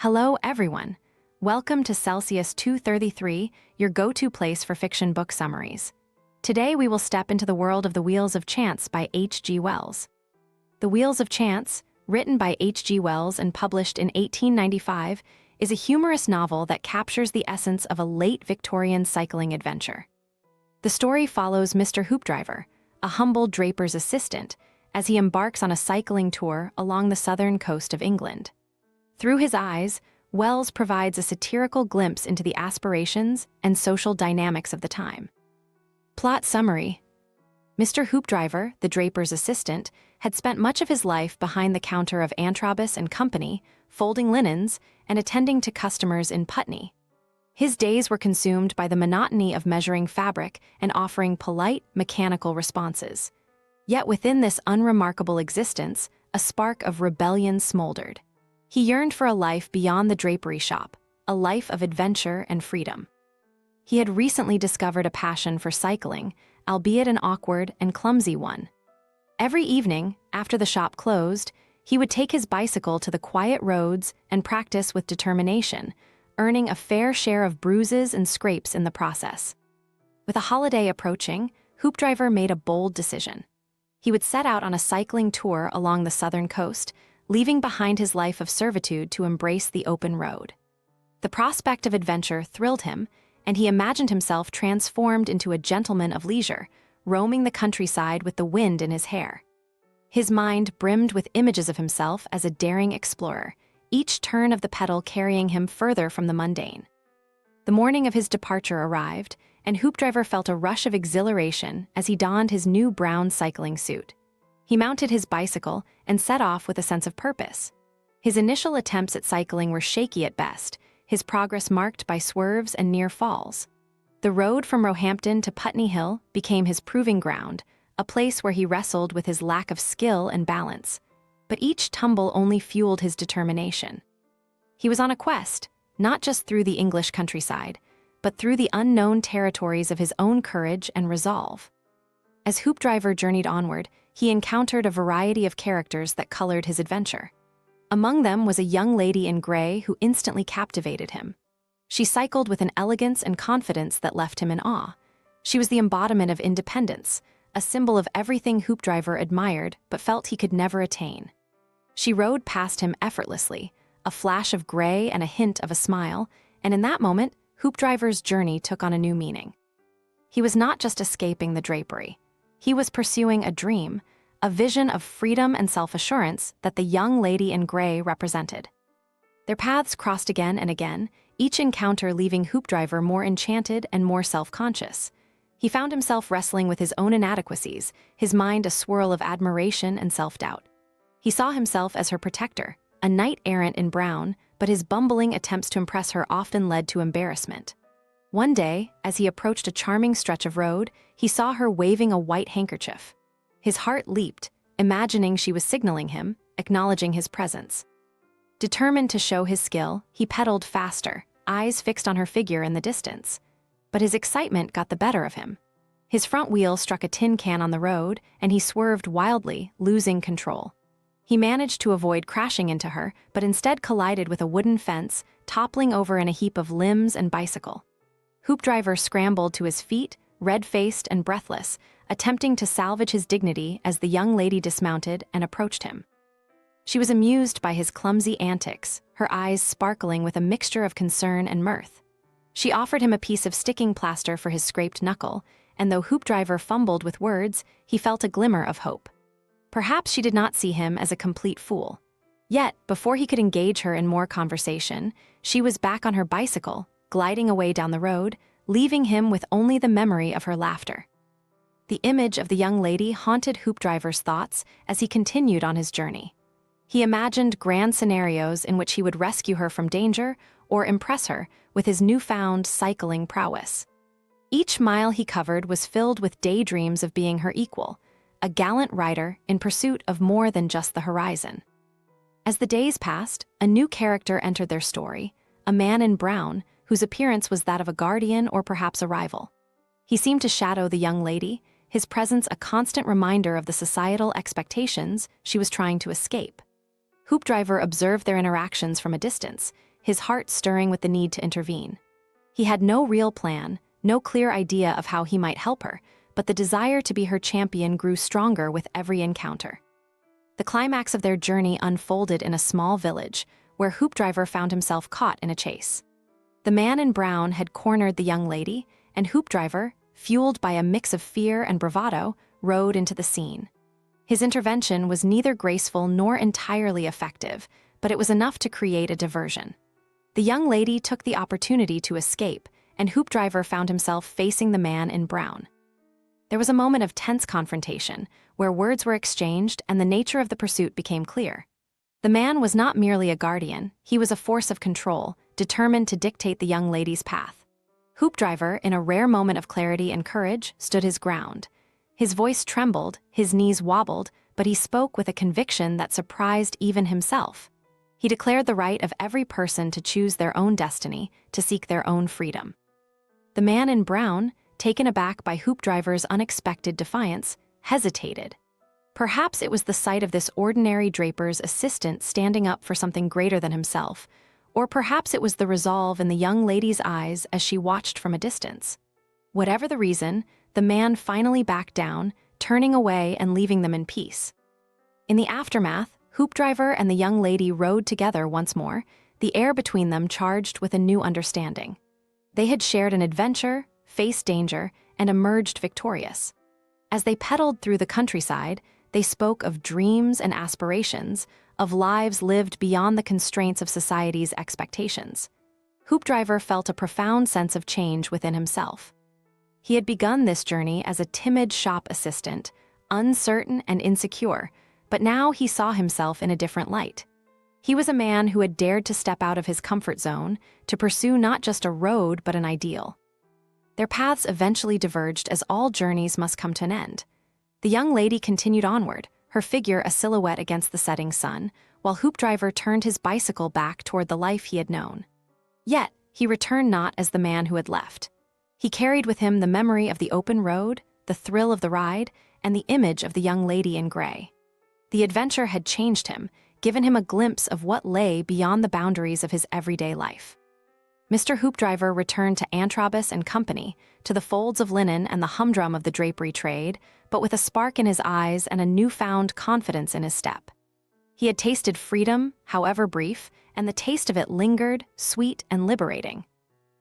Hello, everyone. Welcome to Celsius 233, your go-to place for fiction book summaries. Today we will step into the world of The Wheels of Chance by H.G. Wells. The Wheels of Chance, written by H.G. Wells and published in 1895, is a humorous novel that captures the essence of a late Victorian cycling adventure. The story follows Mr. Hoopdriver, a humble draper's assistant, as he embarks on a cycling tour along the southern coast of England. Through his eyes, Wells provides a satirical glimpse into the aspirations and social dynamics of the time. Plot summary: Mr. Hoopdriver, the draper's assistant, had spent much of his life behind the counter of Antrobus and Company, folding linens and attending to customers in Putney. His days were consumed by the monotony of measuring fabric and offering polite, mechanical responses. Yet within this unremarkable existence, a spark of rebellion smoldered. He yearned for a life beyond the drapery shop, a life of adventure and freedom. He had recently discovered a passion for cycling, albeit an awkward and clumsy one. Every evening, after the shop closed, he would take his bicycle to the quiet roads and practice with determination, earning a fair share of bruises and scrapes in the process. With a holiday approaching, Hoopdriver made a bold decision. He would set out on a cycling tour along the southern coast, leaving behind his life of servitude to embrace the open road. The prospect of adventure thrilled him, and he imagined himself transformed into a gentleman of leisure, roaming the countryside with the wind in his hair. His mind brimmed with images of himself as a daring explorer, each turn of the pedal carrying him further from the mundane. The morning of his departure arrived, and Hoopdriver felt a rush of exhilaration as he donned his new brown cycling suit. He mounted his bicycle and set off with a sense of purpose. His initial attempts at cycling were shaky at best, his progress marked by swerves and near falls. The road from Roehampton to Putney Hill became his proving ground, a place where he wrestled with his lack of skill and balance. But each tumble only fueled his determination. He was on a quest, not just through the English countryside, but through the unknown territories of his own courage and resolve. As Hoopdriver journeyed onward, he encountered a variety of characters that colored his adventure. Among them was a young lady in gray who instantly captivated him. She cycled with an elegance and confidence that left him in awe. She was the embodiment of independence, a symbol of everything Hoopdriver admired but felt he could never attain. She rode past him effortlessly, a flash of gray and a hint of a smile, and in that moment, Hoopdriver's journey took on a new meaning. He was not just escaping the drapery. He was pursuing a dream, a vision of freedom and self-assurance that the young lady in gray represented. Their paths crossed again and again, each encounter leaving Hoopdriver more enchanted and more self-conscious. He found himself wrestling with his own inadequacies, his mind a swirl of admiration and self-doubt. He saw himself as her protector, a knight-errant in brown, but his bumbling attempts to impress her often led to embarrassment. One day, as he approached a charming stretch of road, he saw her waving a white handkerchief. His heart leaped, imagining she was signaling him, acknowledging his presence. Determined to show his skill, he pedaled faster, eyes fixed on her figure in the distance. But his excitement got the better of him. His front wheel struck a tin can on the road, and he swerved wildly, losing control. He managed to avoid crashing into her, but instead collided with a wooden fence, toppling over in a heap of limbs and bicycle. Hoopdriver scrambled to his feet, red-faced and breathless, attempting to salvage his dignity as the young lady dismounted and approached him. She was amused by his clumsy antics, her eyes sparkling with a mixture of concern and mirth. She offered him a piece of sticking plaster for his scraped knuckle, and though Hoopdriver fumbled with words, he felt a glimmer of hope. Perhaps she did not see him as a complete fool. Yet, before he could engage her in more conversation, she was back on her bicycle, gliding away down the road, leaving him with only the memory of her laughter. The image of the young lady haunted Hoopdriver's thoughts as he continued on his journey. He imagined grand scenarios in which he would rescue her from danger or impress her with his newfound cycling prowess. Each mile he covered was filled with daydreams of being her equal, a gallant rider in pursuit of more than just the horizon. As the days passed, a new character entered their story, a man in brown, whose appearance was that of a guardian or perhaps a rival. He seemed to shadow the young lady, his presence a constant reminder of the societal expectations she was trying to escape. Hoopdriver observed their interactions from a distance, his heart stirring with the need to intervene. He had no real plan, no clear idea of how he might help her, but the desire to be her champion grew stronger with every encounter. The climax of their journey unfolded in a small village, where Hoopdriver found himself caught in a chase. The man in brown had cornered the young lady, and Hoopdriver, fueled by a mix of fear and bravado, rode into the scene. His intervention was neither graceful nor entirely effective, but it was enough to create a diversion. The young lady took the opportunity to escape, and Hoopdriver found himself facing the man in brown. There was a moment of tense confrontation, where words were exchanged and the nature of the pursuit became clear. The man was not merely a guardian, he was a force of control, determined to dictate the young lady's path. Hoopdriver, in a rare moment of clarity and courage, stood his ground. His voice trembled, his knees wobbled, but he spoke with a conviction that surprised even himself. He declared the right of every person to choose their own destiny, to seek their own freedom. The man in brown, taken aback by Hoopdriver's unexpected defiance, hesitated. Perhaps it was the sight of this ordinary draper's assistant standing up for something greater than himself, or perhaps it was the resolve in the young lady's eyes as she watched from a distance. Whatever the reason, the man finally backed down, turning away and leaving them in peace. In the aftermath, Hoopdriver and the young lady rode together once more, the air between them charged with a new understanding. They had shared an adventure, faced danger, and emerged victorious. As they pedaled through the countryside, they spoke of dreams and aspirations, of lives lived beyond the constraints of society's expectations. Hoopdriver felt a profound sense of change within himself. He had begun this journey as a timid shop assistant, uncertain and insecure, but now he saw himself in a different light. He was a man who had dared to step out of his comfort zone, to pursue not just a road but an ideal. Their paths eventually diverged, as all journeys must come to an end. The young lady continued onward, her figure a silhouette against the setting sun, while Hoopdriver turned his bicycle back toward the life he had known. Yet, he returned not as the man who had left. He carried with him the memory of the open road, the thrill of the ride, and the image of the young lady in gray. The adventure had changed him, given him a glimpse of what lay beyond the boundaries of his everyday life. Mr. Hoopdriver returned to Antrobus and Company, to the folds of linen and the humdrum of the drapery trade, but with a spark in his eyes and a newfound confidence in his step. He had tasted freedom, however brief, and the taste of it lingered, sweet and liberating.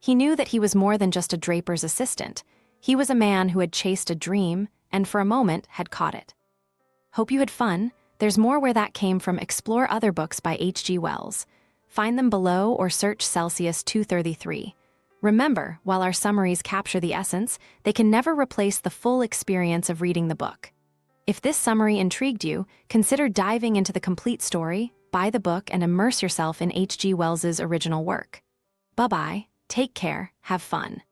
He knew that he was more than just a draper's assistant. He was a man who had chased a dream, and for a moment had caught it. Hope you had fun. There's more where that came from. Explore other books by H.G. Wells. Find them below or search Celsius 233. Remember, while our summaries capture the essence, they can never replace the full experience of reading the book. If this summary intrigued you, consider diving into the complete story, buy the book, and immerse yourself in H.G. Wells's original work. Bye-bye, take care, have fun.